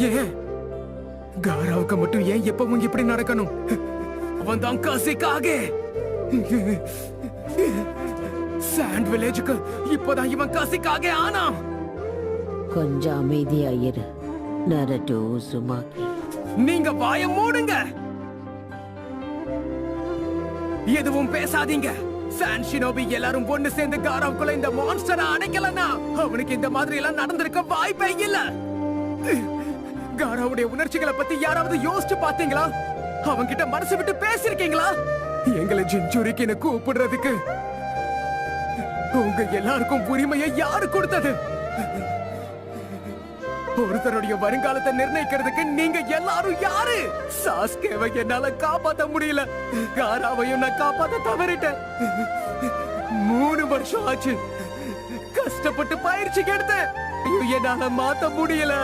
ஏன் காராவுக்கு மட்டும் ஏன் எப்பவும் இப்படி நடக்கணும்? அவன் தான் காசிக்காக சாண்ட் வில்லேஜுக்கு இப்பதான் இவன் காசிக்காக ஆனா. கொஞ்சம் அமைதியா இரு நரட்டோ சுமாக்கி. நீங்க வாய மூடுங்க, எதுவும் பேசாதீங்க. சாண்ட் ஷினோபி எல்லாரும் ஒண்ணு சேர்ந்து காராவுக்குள்ள இந்த மான்ஸ்டரை அணைக்கலன்னா அவனுக்கு இந்த மாதிரி எல்லாம் நடந்திருக்க வாய்ப்பே இல்ல. காராவுடைய உணர்ச்சிகளை பத்தி யாராவது யோசிச்சு பாத்தீங்களா? அவன்கிட்ட மனசு விட்டு பேசிருக்கீங்களா? எங்களை ஜின்சுரிக்கு கூப்பிடுறதுக்கு உங்க எல்லாருக்கும் உரிமையை யாரு கொடுத்தது? ஒருத்தருடைய வருங்காலத்தை நிர்ணயிக்கிறதுக்கு நீங்க எல்லாரும் யாரு? சாஸ்கேவை என்னால காப்பாத்த முடியல, காராவையும் நான் காப்பாத்த தவறிட்டேன். 3 வருஷம் ஆச்சு, கஷ்டப்பட்டு பயிற்சி எடுத்தேன், என்னால மாத்த முடியல.